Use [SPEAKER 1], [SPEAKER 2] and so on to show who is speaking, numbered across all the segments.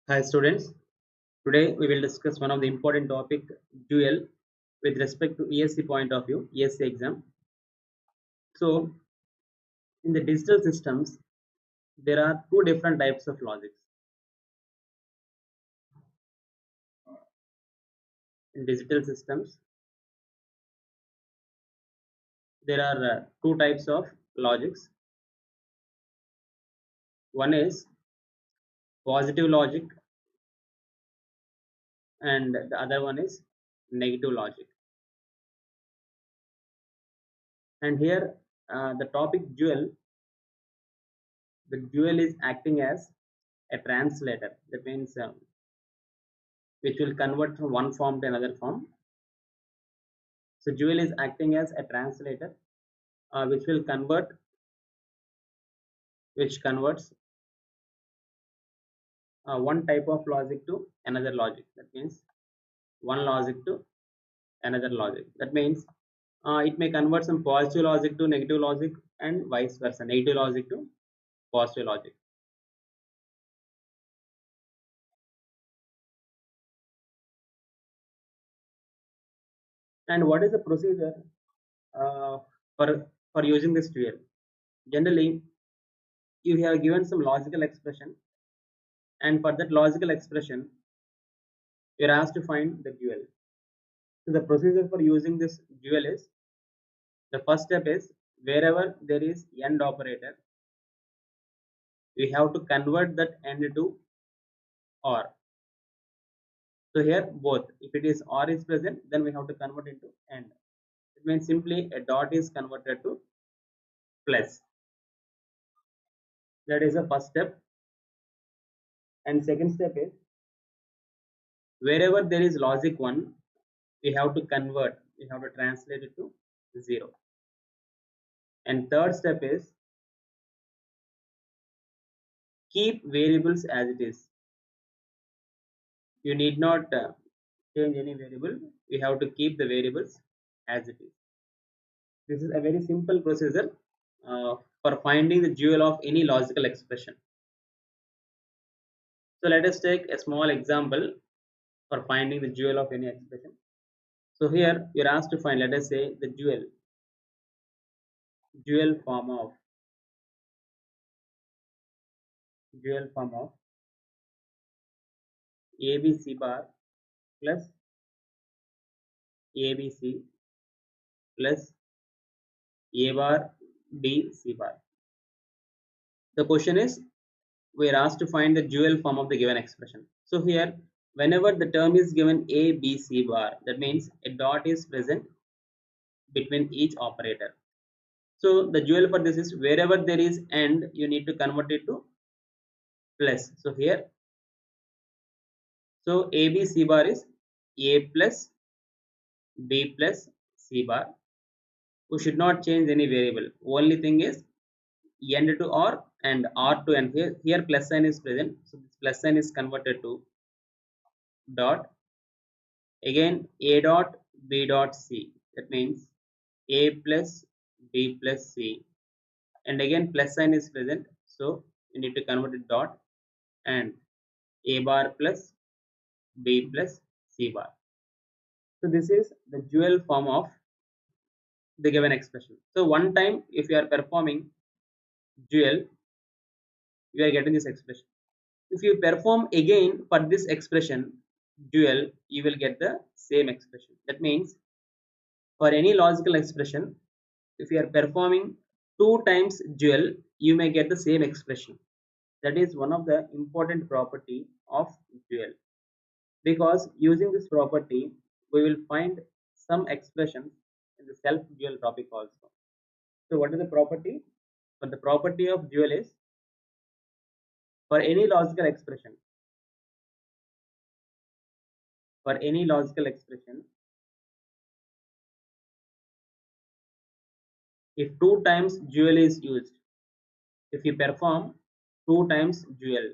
[SPEAKER 1] Hi students, today we will discuss one of the important topic dual with respect to ESE point of view, ESE exam. So in the digital systems, there are two different types of logics. In digital systems, there are two types of logics. One is positive logic and the other one is negative logic. And here the topic dual, the dual is acting as a translator. That means which will convert from one form to another form. So dual is acting as a translator, which will which converts one type of logic to another logic. That means one logic to another logic. That means it may convert some positive logic to negative logic and vice versa, negative logic to positive logic. And what is the procedure uh, for using this dual? Generally, you have given some logical expression, and for that logical expression, you are asked to find the dual. So the procedure for using this dual is, the first step is, wherever there is AND operator, we have to convert that AND to OR. So here both, if it is OR is present, then we have to convert into AND. It means simply a dot is converted to plus. That is the first step. And second step is, wherever there is logic 1, we have to convert, we have to translate it to 0. And third step is, keep variables as it is. You need not change any variable. We have to keep the variables as it is. This is a very simple procedure for finding the dual of any logical expression. So let us take a small example for finding the dual of any expression. So here you are asked to find, let us say, the dual form of ABC bar plus ABC plus A bar BC bar. The question is, we are asked to find the dual form of the given expression. So here, whenever the term is given A, B, C bar, that means a dot is present between each operator. So the dual for this is, wherever there is AND, you need to convert it to plus. So here, so A, B, C bar is A plus B plus C bar. We should not change any variable. Only thing is AND to OR and OR to AND. Here plus sign is present. So this plus sign is converted to dot. Again A dot B dot C. That means A plus B plus C. And again plus sign is present. So you need to convert it dot and A bar plus B plus C bar. So this is the dual form of the given expression. So one time if you are performing dual, you are getting this expression. If you perform again for this expression dual, you will get the same expression. That means for any logical expression, if you are performing 2 times dual, you may get the same expression. That is one of the important property of dual. Because using this property, we will find some expressions in the self-dual topic also. So what is the property? But the property of dual is, for any logical expression, if 2 times dual is used, if you perform 2 times dual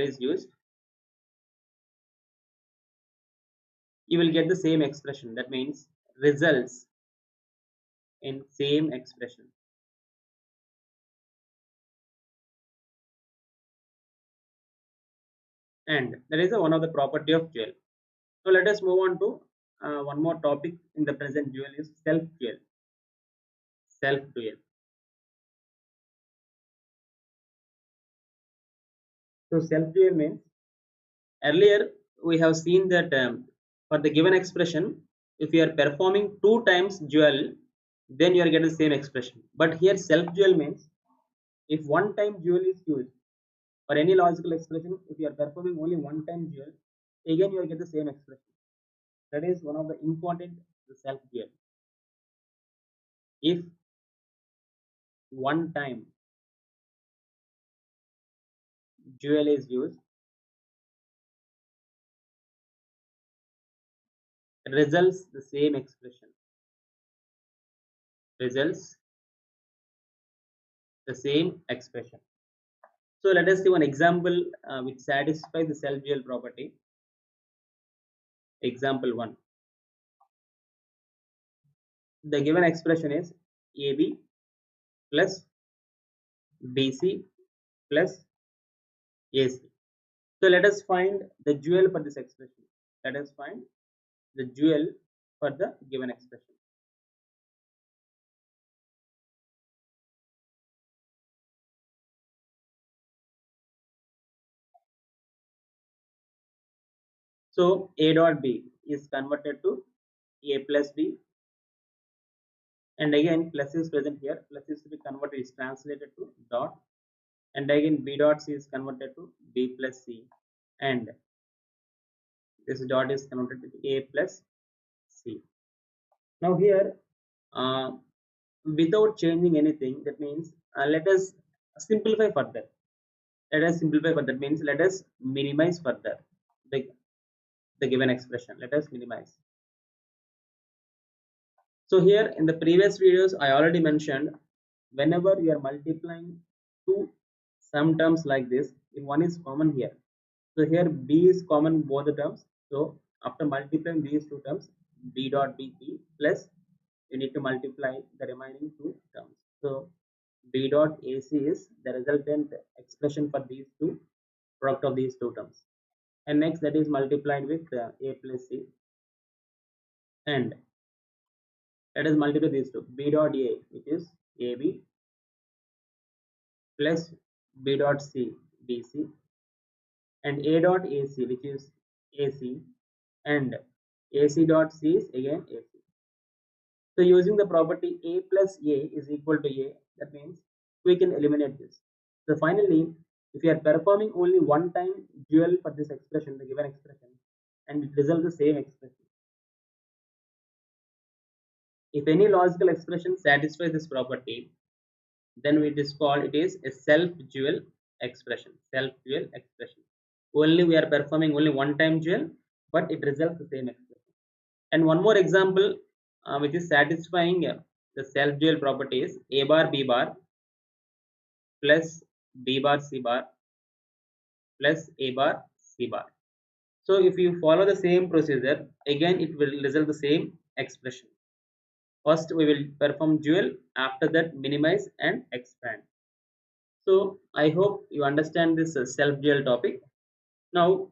[SPEAKER 1] is used, you will get the same expression. That means results in same expression. and that is one of the property of dual. So let us move on to one more topic in the present dual is self dual. Self dual. So self dual means earlier we have seen that for the given expression, if you are performing two times dual, then you are getting the same expression. But here self dual means if one time dual is used for any logical expression, if you are performing only one time dual, again you will get the same expression. That is one of the important self dual. If one time dual is used, results the same expression. Results the same expression. So let us see one example which satisfies the self dual property. Example 1. The given expression is AB plus BC plus AC. So let us find the dual for this expression. Let us find the dual for the given expression. So A dot B is converted to A plus B, and again plus is present here. Plus is to be converted is translated to dot, and again B dot C is converted to B plus C, and this dot is converted to A plus C. Now here, uh, without changing anything, that means let us simplify further. Let us simplify further. That means let us minimize further the, the given expression. Let us minimize. So here in the previous videos, I already mentioned whenever you are multiplying two sum terms like this, if one is common here. So here B is common in both the terms. So after multiplying these two terms, B dot BP plus you need to multiply the remaining two terms. So B dot AC is the resultant expression for these two product of these two terms. And next that is multiplied with A plus C, and let us multiply these two. B dot A which is AB plus B dot C BC, and A dot AC which is AC, and AC dot C is again AC. So using the property A plus A is equal to A, that means we can eliminate this. So finally, if you are performing only one time dual for this expression, the given expression, and it results the same expression. If any logical expression satisfies this property, then it is called it is a self-dual expression. Self-dual expression. Only we are performing only one time dual, but it results the same expression. And one more example which is satisfying the self-dual property is A bar B bar plus B bar C bar plus A bar C bar. So if you follow the same procedure, again it will result the same expression. First we will perform dual, after that minimize and expand. So I hope you understand this self-dual topic. Now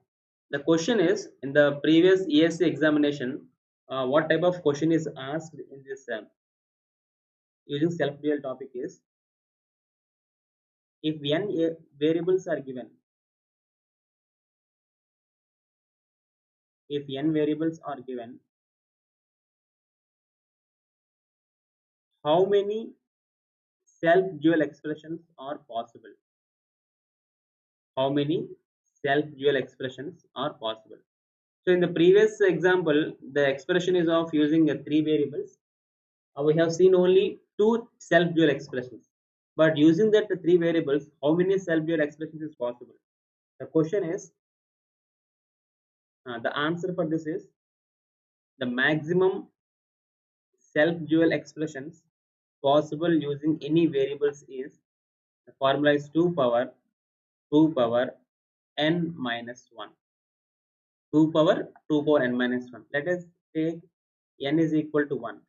[SPEAKER 1] the question is, in the previous ESE examination, what type of question is asked in this using self-dual topic is, if n variables are given, if n variables are given, how many self-dual expressions are possible? How many self-dual expressions are possible? So in the previous example, the expression is of using three variables. We have seen only two self-dual expressions. But using that three variables, how many self-dual expressions is possible? The question is, the answer for this is the maximum self-dual expressions possible using any variables is, the formula is 2 power n minus 1. 2 power 2 power n minus 1. Let us take n is equal to 1.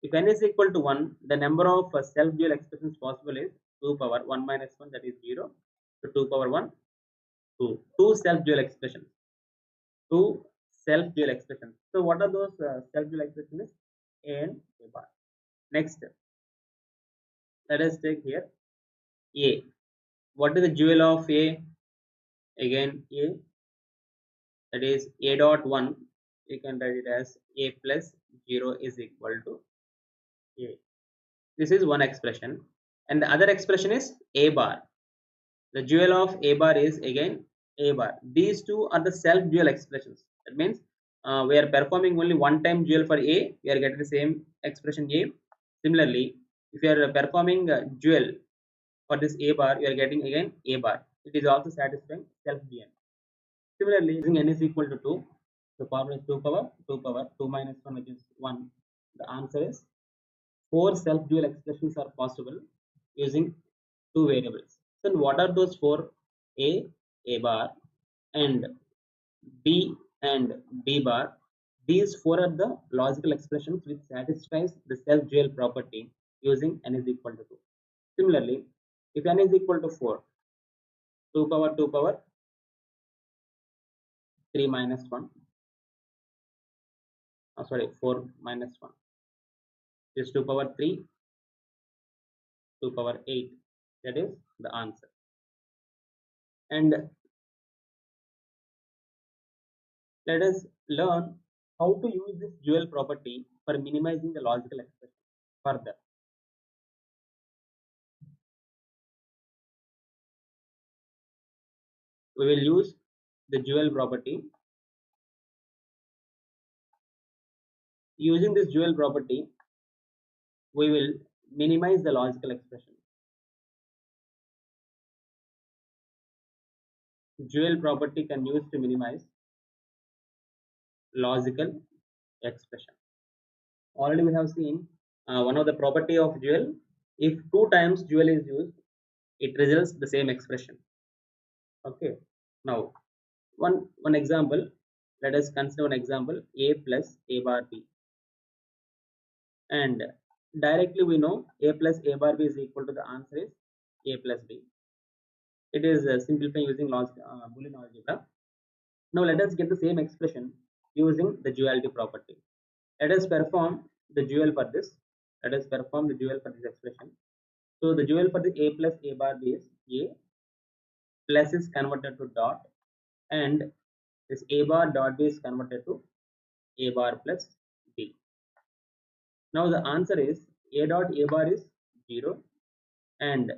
[SPEAKER 1] If n is equal to 1, the number of self-dual expressions possible is 2 power 1 minus 1, that is 0. So 2 power 1. two self-dual expressions. Two self-dual expressions. So what are those self-dual expressions? A and A bar. Next, let us take here A. What is the dual of A? Again A, that is A dot 1. You can write it as A plus 0 is equal to A. This is one expression, and the other expression is A bar. The dual of A bar is again A bar. These two are the self-dual expressions. That means we are performing only one time dual for A, we are getting the same expression A. Similarly, if you are performing dual for this A bar, you are getting again A bar. It is also satisfying self-dual. Similarly, using n is equal to 2, the formula is 2 power 2 minus 1, which is 1. The answer is 4 self-dual expressions are possible using two variables. So what are those four? A bar, and B and B bar. These four are the logical expressions which satisfies the self-dual property using n is equal to 2. Similarly, if n is equal to 4, 2 power 3 minus 1, sorry, 4 minus 1 is 2 power 3, 2 power 8. That is the answer. And let us learn how to use this dual property for minimizing the logical expression further. We will use the dual property. Using this dual property, we will minimize the logical expression. Dual property can use to minimize logical expression. Already we have seen one of the property of dual. If two times dual is used, it results the same expression. Okay. Now, one example. Let us consider one example: A plus A bar B. And directly we know A plus A bar B is equal to the answer is A plus B. It is simplifying using Boolean algebra. Now let us get the same expression using the duality property. Let us perform the dual for this. Let us perform the dual for this expression. So the dual for the A plus A bar B is A plus is converted to dot, and this A bar dot B is converted to A bar plus B. Now the answer is A dot A bar is 0 and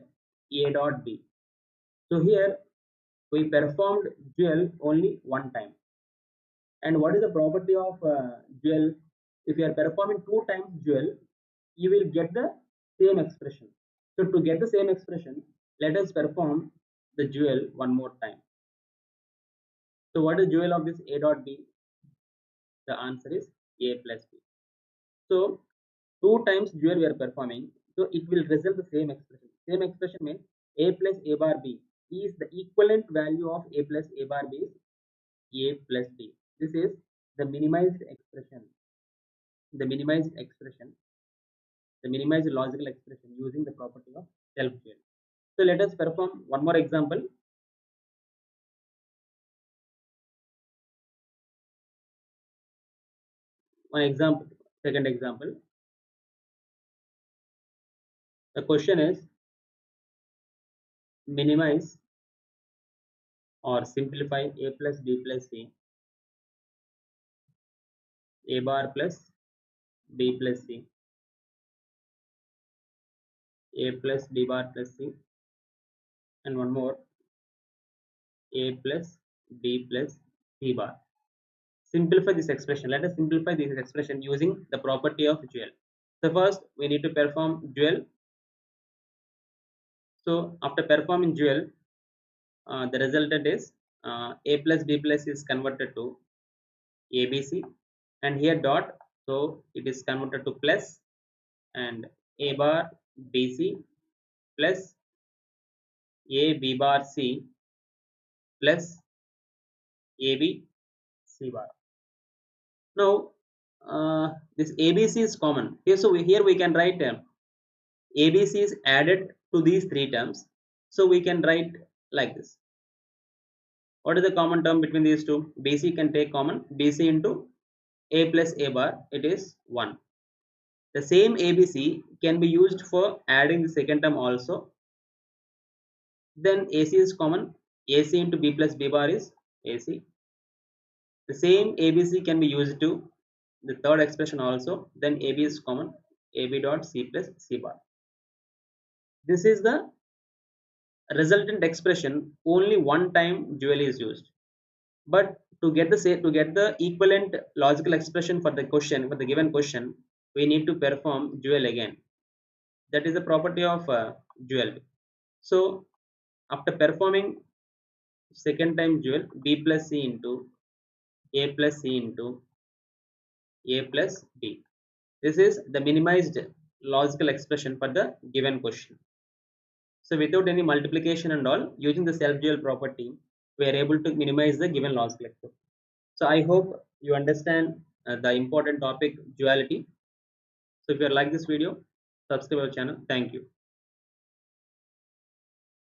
[SPEAKER 1] A dot B. So here we performed dual only one time. And what is the property of dual? If you are performing two times dual, you will get the same expression. So to get the same expression, let us perform the dual one more time. So what is dual of this A dot B? The answer is A plus B. So two times dual we are performing, so it will result the same expression. Same expression means A plus A bar B is the equivalent value of A plus A bar B is A plus B. This is the minimized expression. The minimized expression, the minimized logical expression using the property of self-dual. So let us perform one more example. One example, second example. The question is minimize or simplify A plus B plus C, A bar plus B plus C, A plus B bar plus C, and one more A plus B plus C bar. Simplify this expression. Let us simplify this expression using the property of dual. So first we need to perform dual. So after performing dual, the resultant is A plus B plus is converted to ABC, and here dot, so it is converted to plus, and A bar BC plus A B bar C plus AB C bar. Now this ABC is common here, so here we can write ABC is added to these three terms, so we can write like this: What is the common term between these two? BC can take common. BC into A plus A bar, it is 1. The same ABC can be used for adding the second term also. Then AC is common. AC into B plus B bar is AC. The same ABC can be used to the third expression also. Then AB is common. AB dot C plus C bar. This is the resultant expression. Only one time dual is used. But to get the equivalent logical expression for the question, for the given question, we need to perform dual again. That is the property of dual. So after performing second time dual, B plus C into A plus C into A plus B. This is the minimized logical expression for the given question. So without any multiplication and all, using the self-dual property, we are able to minimize the given logical expression. So I hope you understand the important topic duality. So if you like this video, subscribe our channel. Thank you.